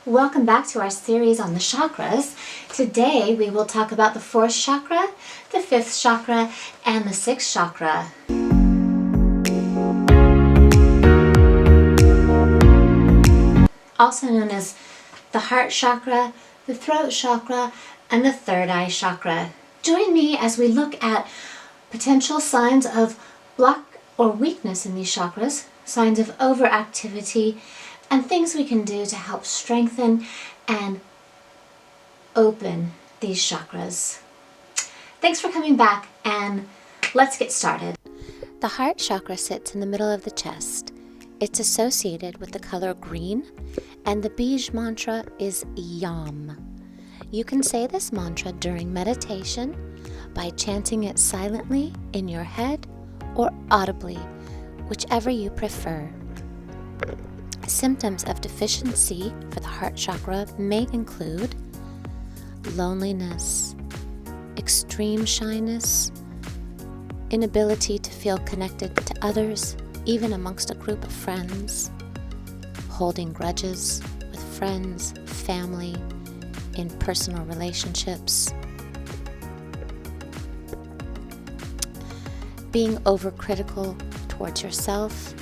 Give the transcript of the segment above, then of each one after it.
Welcome back to our series on the chakras. Today we will talk about the 4th chakra, the 5th chakra, and the 6th chakra. Also known as the heart chakra, the throat chakra, and the 3rd eye chakra. Join me as we look at potential signs of block or weakness in these chakras, signs of overactivity, and things we can do to help strengthen and open these chakras. Thanks for coming back, and let's get started. The heart chakra sits in the middle of the chest. It's associated with the color green, and the Bij mantra is Yam. You can say this mantra during meditation by chanting it silently in your head or audibly, whichever you prefer. Symptoms of deficiency for the heart chakra may include loneliness, extreme shyness, inability to feel connected to others, even amongst a group of friends, holding grudges with friends, family, in personal relationships, being overcritical towards yourself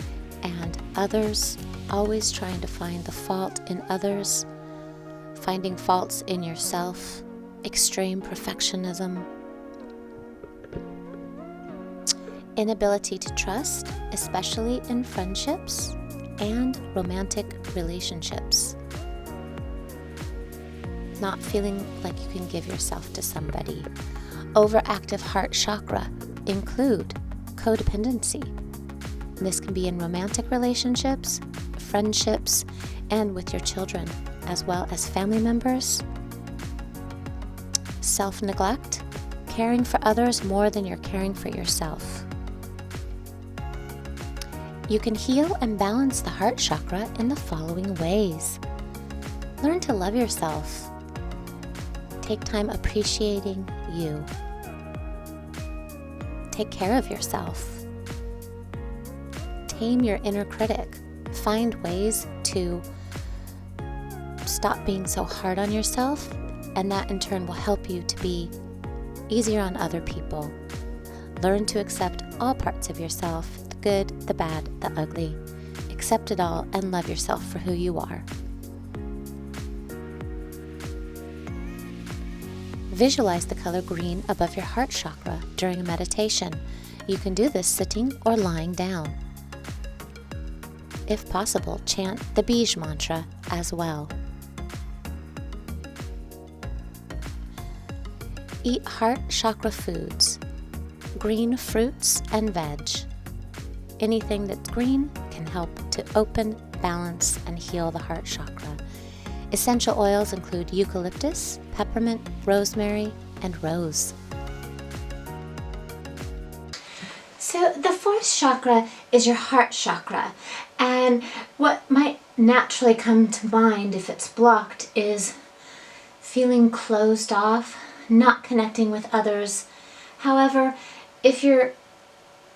and others, always trying to find the fault in others, finding faults in yourself, extreme perfectionism, inability to trust, especially in friendships and romantic relationships, not feeling like you can give yourself to somebody. Overactive heart chakra include codependency. This can be in romantic relationships, friendships, and with your children, as well as family members. Self-neglect, caring for others more than you're caring for yourself. You can heal and balance the heart chakra in the following ways. Learn to love yourself. Take time appreciating you. Take care of yourself. Tame your inner critic. Find ways to stop being so hard on yourself, and that in turn will help you to be easier on other people. Learn to accept all parts of yourself, the good, the bad, the ugly. Accept it all and love yourself for who you are. Visualize the color green above your heart chakra during a meditation. You can do this sitting or lying down. If possible, chant the Bij mantra as well. Eat heart chakra foods, green fruits and veg. Anything that's green can help to open, balance, and heal the heart chakra. Essential oils include eucalyptus, peppermint, rosemary, and rose. So the 4th chakra is your heart chakra, and what might naturally come to mind if it's blocked is feeling closed off, not connecting with others. However, if you're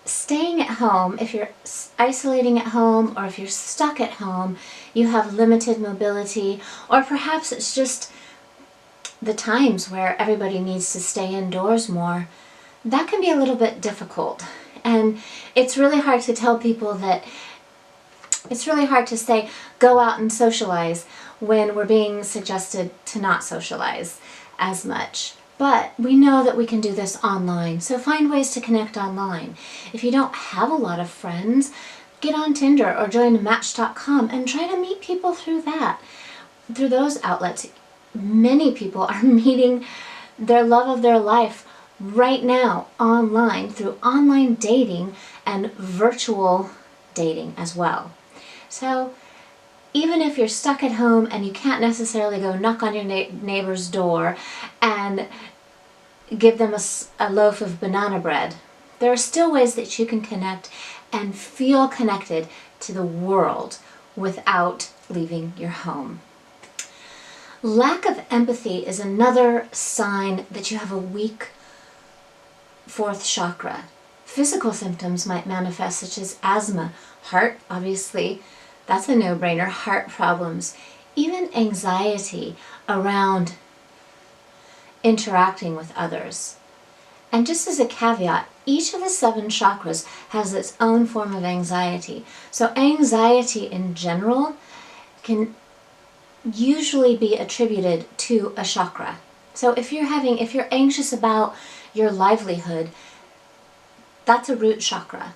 staying at home, if you're isolating at home, or if you're stuck at home, you have limited mobility, or perhaps it's just the times where everybody needs to stay indoors more, that can be a little bit difficult. And it's really hard to tell people that, it's really hard to say, go out and socialize when we're being suggested to not socialize as much. But we know that we can do this online, so find ways to connect online. If you don't have a lot of friends, get on Tinder or join Match.com and try to meet people through that. Through those outlets, many people are meeting their love of their life right now online through online dating and virtual dating as well. So even if you're stuck at home and you can't necessarily go knock on your neighbor's door and give them a loaf of banana bread, there are still ways that you can connect and feel connected to the world without leaving your home. Lack of empathy is another sign that you have a weak 4th chakra. Physical symptoms might manifest, such as asthma, heart, obviously, that's a no-brainer, heart problems, even anxiety around interacting with others. And just as a caveat, each of the 7 chakras has its own form of anxiety. So anxiety in general can usually be attributed to a chakra. So if you're anxious about your livelihood, that's a root chakra.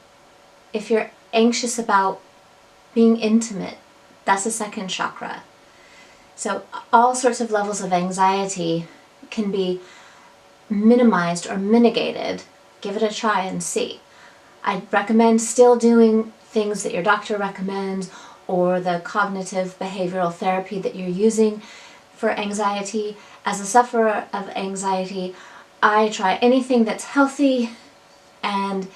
If you're anxious about being intimate, that's a second chakra. So all sorts of levels of anxiety can be minimized or mitigated. Give it a try and see. I'd recommend still doing things that your doctor recommends, or the cognitive behavioral therapy that you're using for anxiety. As a sufferer of anxiety, I try anything that's healthy and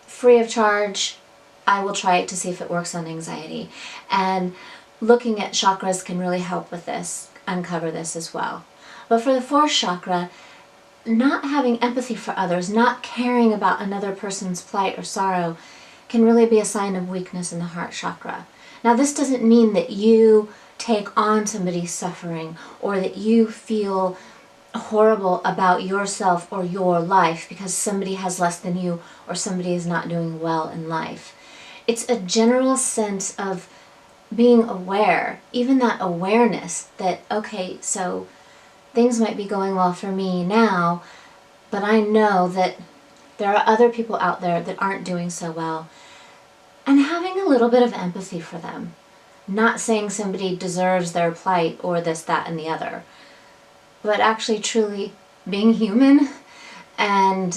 free of charge. I will try it to see if it works on anxiety. And looking at chakras can really help with this, uncover this as well. But for the 4th chakra, not having empathy for others, not caring about another person's plight or sorrow, can really be a sign of weakness in the heart chakra. Now, this doesn't mean that you take on somebody's suffering or that you feel horrible about yourself or your life because somebody has less than you or somebody is not doing well in life. It's a general sense of being aware, even that awareness that, okay, so things might be going well for me now, but I know that there are other people out there that aren't doing so well. And having a little bit of empathy for them. Not saying somebody deserves their plight or this, that, and the other, but actually truly being human and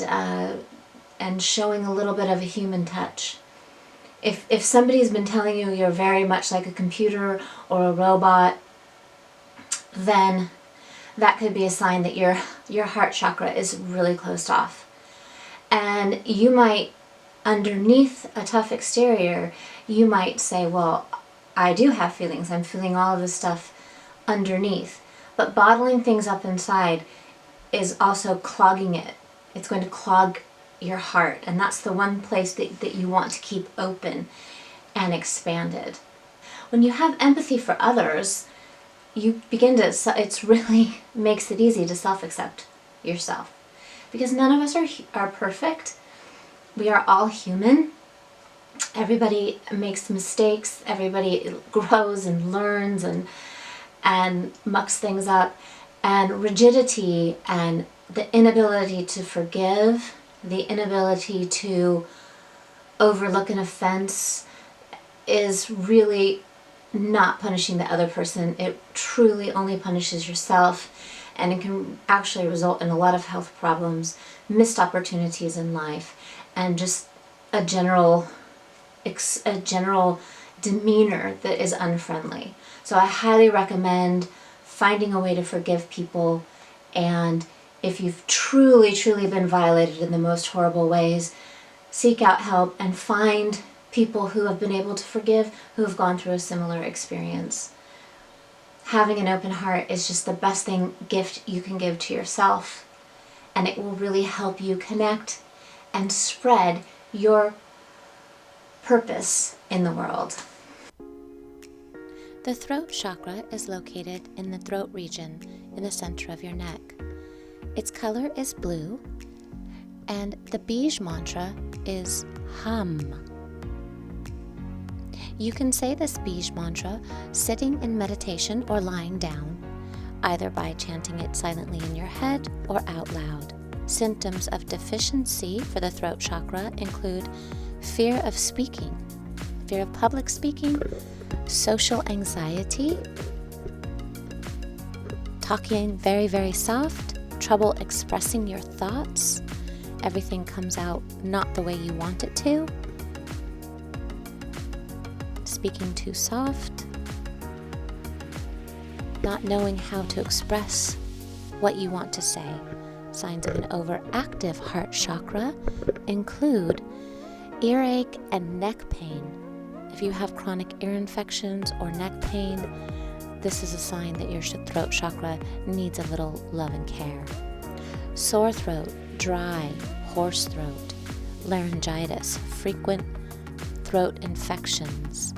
showing a little bit of a human touch. If somebody's been telling you you're very much like a computer or a robot, then that could be a sign that your heart chakra is really closed off. And you might, underneath a tough exterior, you might say, well, I do have feelings. I'm feeling all of this stuff underneath. But bottling things up inside is also clogging it. It's going to clog your heart. And that's the one place that you want to keep open and expanded. When you have empathy for others, you begin to, it's really makes it easy to self-accept yourself. Because none of us are perfect. We are all human. Everybody makes mistakes. Everybody grows and learns and mucks things up. And rigidity and the inability to forgive, the inability to overlook an offense is really not punishing the other person. It truly only punishes yourself, and it can actually result in a lot of health problems, missed opportunities in life, and just a general demeanor that is unfriendly. So I highly recommend finding a way to forgive people, and if you've truly been violated in the most horrible ways, seek out help and find people who have been able to forgive, who have gone through a similar experience. Having an open heart is just the best gift you can give to yourself, and it will really help you connect and spread your purpose in the world. The throat chakra is located in the throat region in the center of your neck. Its color is blue, and the Bij mantra is hum. You can say this Bij mantra sitting in meditation or lying down, either by chanting it silently in your head or out loud. Symptoms of deficiency for the throat chakra include fear of speaking, fear of public speaking, social anxiety, talking very soft, trouble expressing your thoughts, everything comes out not the way you want it to, speaking too soft, not knowing how to express what you want to say. Signs of an overactive heart chakra include earache and neck pain. If you have chronic ear infections or neck pain, this is a sign that your throat chakra needs a little love and care. Sore throat, dry, hoarse throat, laryngitis, frequent throat infections.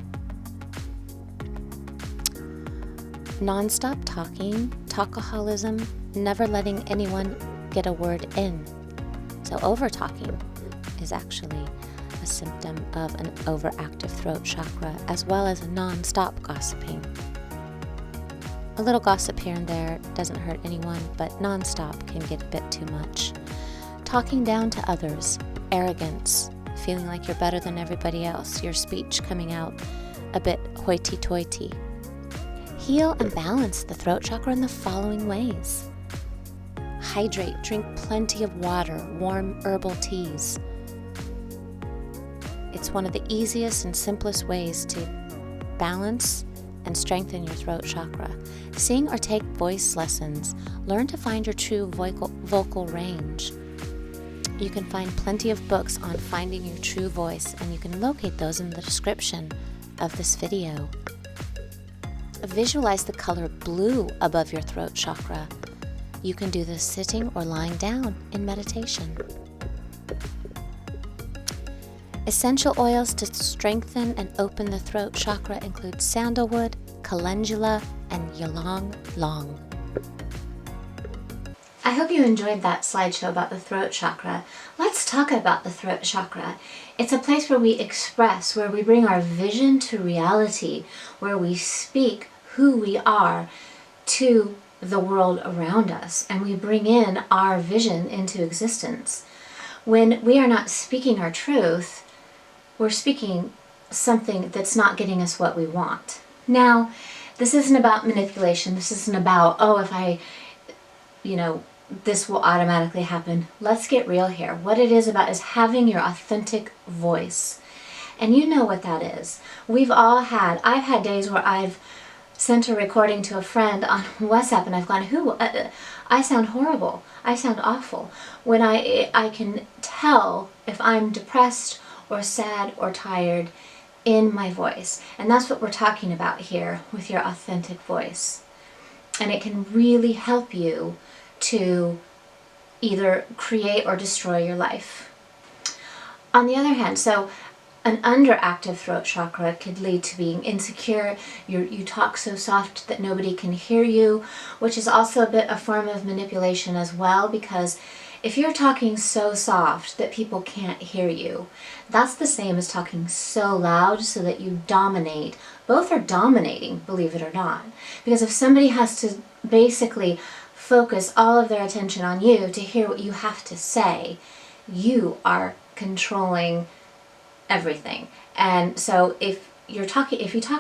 Non-stop talking, talkaholism, never letting anyone get a word in. So over-talking is actually a symptom of an overactive throat chakra, as well as a non-stop gossiping. A little gossip here and there doesn't hurt anyone, but non-stop can get a bit too much. Talking down to others, arrogance, feeling like you're better than everybody else, your speech coming out a bit hoity-toity. Heal and balance the throat chakra in the following ways. Hydrate, drink plenty of water, warm herbal teas. It's one of the easiest and simplest ways to balance and strengthen your throat chakra. Sing or take voice lessons. Learn to find your true vocal range. You can find plenty of books on finding your true voice, and you can locate those in the description of this video. Visualize the color blue above your throat chakra. You can do this sitting or lying down in meditation. Essential oils to strengthen and open the throat chakra include sandalwood, calendula, and ylang ylang. I hope you enjoyed that slideshow about the throat chakra. Let's talk about the throat chakra. It's a place where we express, where we bring our vision to reality, where we speak who we are to the world around us, and we bring in our vision into existence. When we are not speaking our truth, we're speaking something that's not getting us what we want. Now, this isn't about manipulation. This isn't about, oh, if I, this will automatically happen. Let's get real here. What it is about is having your authentic voice. And you know what that is. I've had days where I've sent a recording to a friend on WhatsApp and I've gone, I sound horrible. I sound awful. When I can tell if I'm depressed or sad or tired in my voice. And that's what we're talking about here with your authentic voice. And it can really help you to either create or destroy your life. On the other hand, so an underactive throat chakra could lead to being insecure. You talk so soft that nobody can hear you, which is also a bit a form of manipulation as well, because if you're talking so soft that people can't hear you, that's the same as talking so loud so that you dominate. Both are dominating, believe it or not. Because if somebody has to basically focus all of their attention on you to hear what you have to say, you are controlling everything. And so if you talk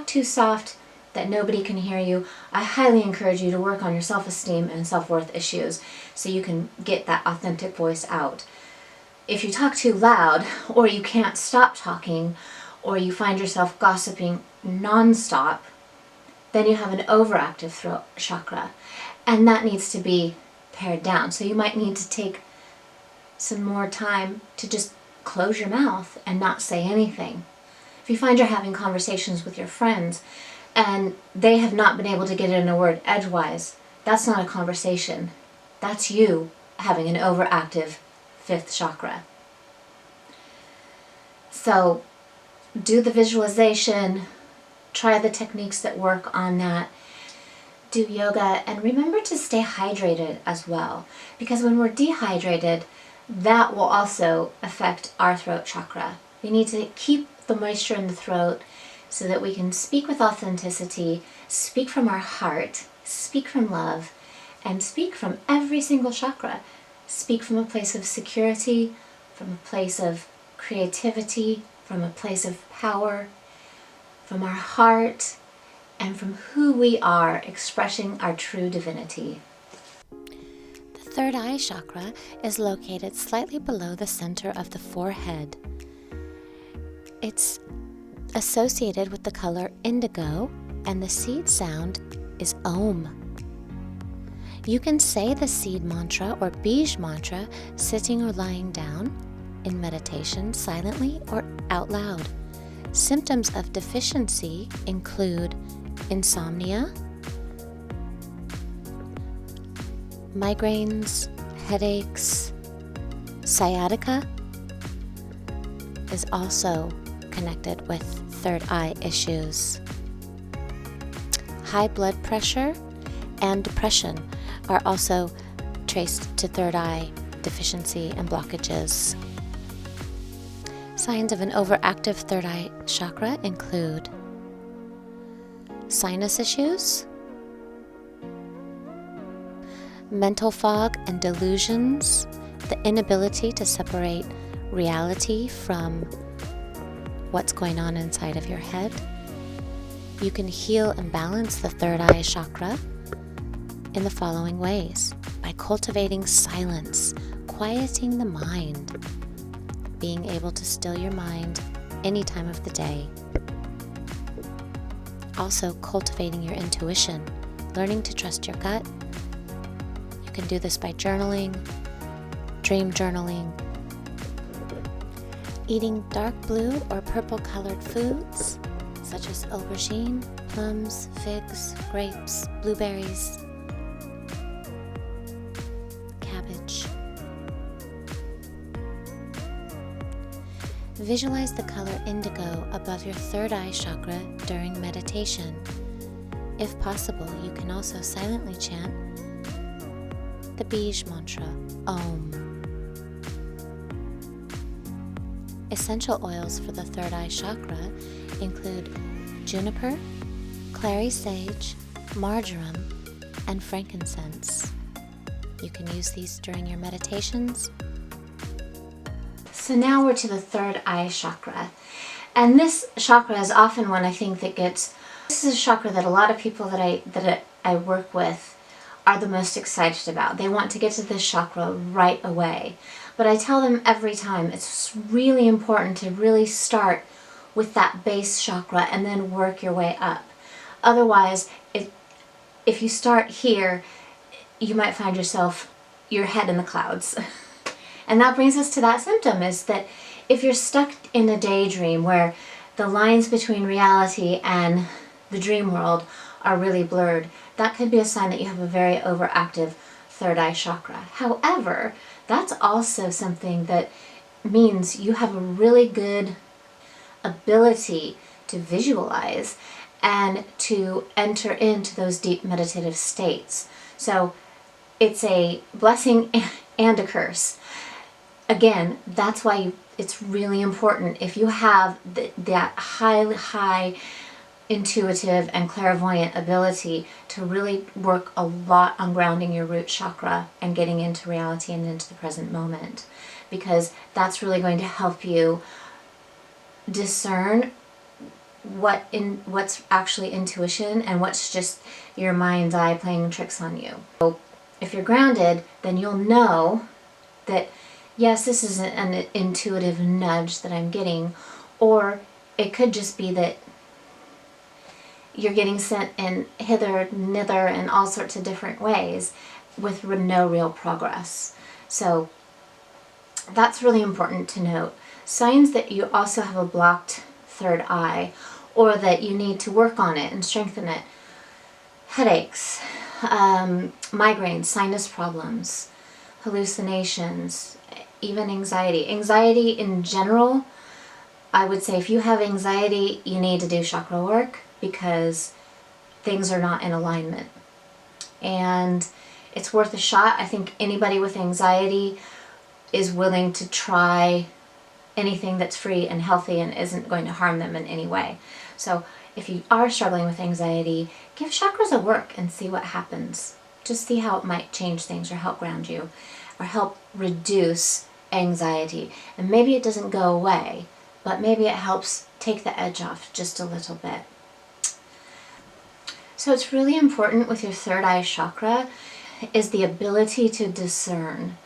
too soft that nobody can hear you, I highly encourage you to work on your self-esteem and self-worth issues so you can get that authentic voice out. If you talk too loud, or you can't stop talking, or you find yourself gossiping non-stop, then you have an overactive throat chakra, and that needs to be pared down. So you might need to take some more time to just close your mouth and not say anything. If you find you're having conversations with your friends and they have not been able to get in a word edgewise, that's not a conversation. That's you having an overactive fifth chakra. So do the visualization, try the techniques that work on that, do yoga, and remember to stay hydrated as well, because when we're dehydrated, that will also affect our throat chakra. We need to keep the moisture in the throat so that we can speak with authenticity, speak from our heart, speak from love, and speak from every single chakra. Speak from a place of security, from a place of creativity, from a place of power, from our heart, and from who we are, expressing our true divinity. The third eye chakra is located slightly below the center of the forehead. It's associated with the color indigo, and the seed sound is Om. You can say the seed mantra or Bij mantra sitting or lying down, in meditation, silently or out loud. Symptoms of deficiency include insomnia, migraines, headaches. Sciatica is also connected with third eye issues. high blood pressure and depression are also traced to third eye deficiency and blockages. Signs of an overactive third eye chakra include sinus issues, mental fog and delusions, the inability to separate reality from what's going on inside of your head. You can heal and balance the third eye chakra in the following ways: by cultivating silence, quieting the mind, being able to still your mind any time of the day. Also, cultivating your intuition, learning to trust your gut. You can do this by journaling, dream journaling, eating dark blue or purple colored foods such as aubergine, plums, figs, grapes, blueberries, cabbage. Visualize the color indigo above your third eye chakra during meditation. If possible, you can also silently chant the Bij mantra, Om. Essential oils for the third eye chakra include juniper, clary sage, marjoram, and frankincense. You can use these during your meditations. So now we're to the third eye chakra. And this chakra is often one I think that this is a chakra that a lot of people that I work with are the most excited about. They want to get to this chakra right away. But I tell them every time it's really important to really start with that base chakra and then work your way up. Otherwise, if you start here, you might find your head in the clouds. And that brings us to that symptom, is that if you're stuck in a daydream where the lines between reality and the dream world are really blurred, that could be a sign that you have a very overactive third eye chakra. However, that's also something that means you have a really good ability to visualize and to enter into those deep meditative states. So it's a blessing and a curse. Again, that's why it's really important, if you have that high intuitive and clairvoyant ability, to really work a lot on grounding your root chakra and getting into reality and into the present moment, because that's really going to help you discern what's actually intuition and what's just your mind's eye playing tricks on you. So if you're grounded, then you'll know that yes, this is an intuitive nudge that I'm getting, or it could just be that you're getting sent in hither, nither, and all sorts of different ways with no real progress. So that's really important to note. Signs that you also have a blocked third eye, or that you need to work on it and strengthen it: headaches, migraines, sinus problems, hallucinations, even anxiety. Anxiety in general, I would say if you have anxiety, you need to do chakra work, because things are not in alignment. And it's worth a shot. I think anybody with anxiety is willing to try anything that's free and healthy and isn't going to harm them in any way. So if you are struggling with anxiety, give chakras a work and see what happens. Just see how it might change things or help ground you or help reduce anxiety. And maybe it doesn't go away, but maybe it helps take the edge off just a little bit. So it's really important with your third eye chakra is the ability to discern.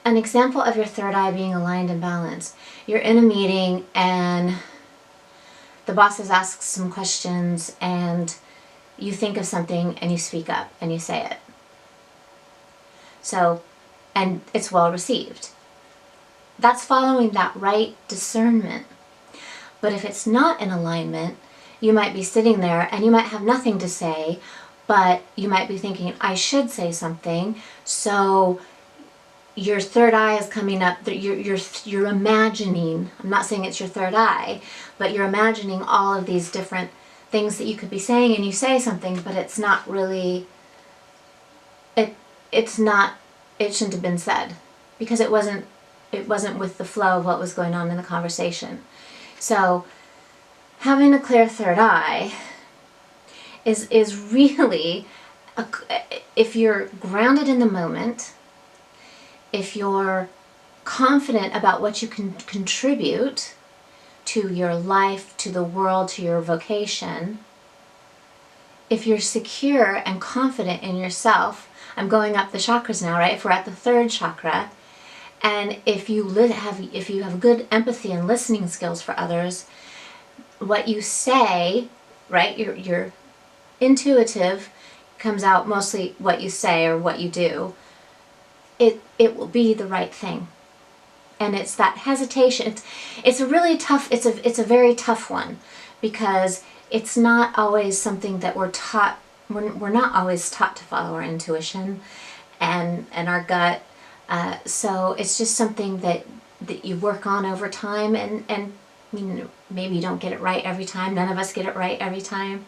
An example of your third eye being aligned and balanced: you're in a meeting and the boss has asked some questions and you think of something and you speak up and you say it. So, and it's well received. That's following that right discernment. But if it's not in alignment, you might be sitting there and you might have nothing to say, but you might be thinking, I should say something. So your third eye is coming up, you're imagining, I'm not saying it's your third eye, but you're imagining all of these different things that you could be saying, and you say something, but it's not really, it shouldn't have been said, because it wasn't with the flow of what was going on in the conversation. So having a clear third eye is really, if you're grounded in the moment, if you're confident about what you can contribute to your life, to the world, to your vocation, if you're secure and confident in yourself, I'm going up the chakras now, right? If we're at the third chakra, and if you have good empathy and listening skills for others, what you say, right? Your intuitive comes out mostly what you say or what you do. It will be the right thing. And it's that hesitation. It's a really tough, it's a very tough one, because it's not always something that we're taught. We're not always taught to follow our intuition and our gut. So it's just something that you work on over time, and maybe you don't get it right every time. None of us get it right every time.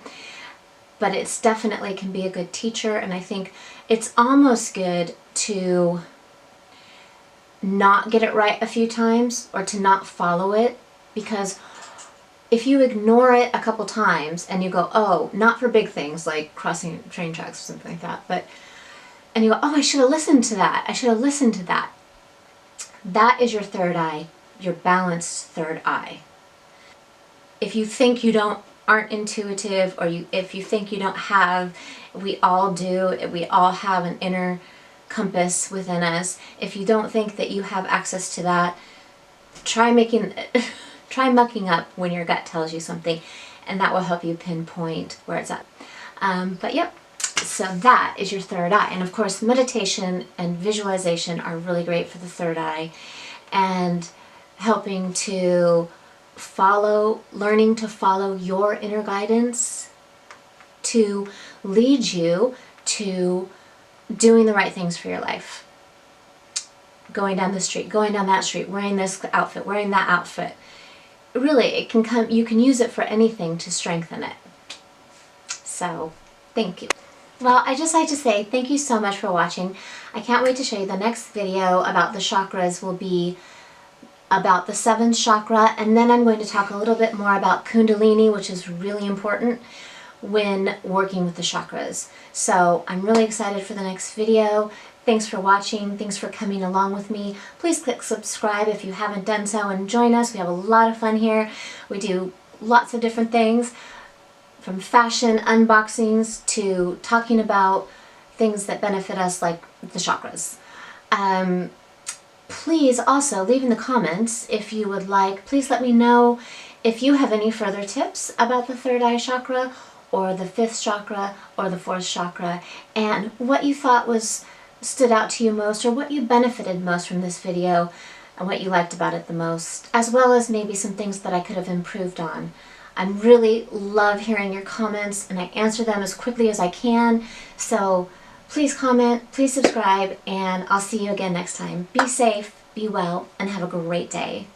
But it's definitely can be a good teacher, and I think it's almost good to not get it right a few times, or to not follow it, because if you ignore it a couple times and you go, oh, not for big things like crossing train tracks or something like that, and you go, oh, I should have listened to that. I should have listened to that. That is your third eye, your balanced third eye. If you think you aren't intuitive, or if you think you don't have, we all do. We all have an inner compass within us. If you don't think that you have access to that, try mucking up when your gut tells you something, and that will help you pinpoint where it's at. But yep, so that is your third eye. And of course, meditation and visualization are really great for the third eye, and helping to learning to follow your inner guidance to lead you to doing the right things for your life. Going down the street, going down that street, wearing this outfit, wearing that outfit. Really, you can use it for anything to strengthen it. So, thank you. Well, I just like to say thank you so much for watching. I can't wait to show you the next video about the chakras. Will be about the 7th chakra, and then I'm going to talk a little bit more about Kundalini, which is really important when working with the chakras. So I'm really excited for the next video. Thanks for watching. Thanks for coming along with me. Please click subscribe if you haven't done so, and join us. We have a lot of fun here. We do lots of different things, from fashion unboxings to talking about things that benefit us, like the chakras. Please also leave in the comments if you would like. Please let me know if you have any further tips about the third eye chakra, or the 5th chakra, or the 4th chakra, and what you thought stood out to you most, or what you benefited most from this video, and what you liked about it the most, as well as maybe some things that I could have improved on. I really love hearing your comments, and I answer them as quickly as I can. So please comment, please subscribe, and I'll see you again next time. Be safe, be well, and have a great day.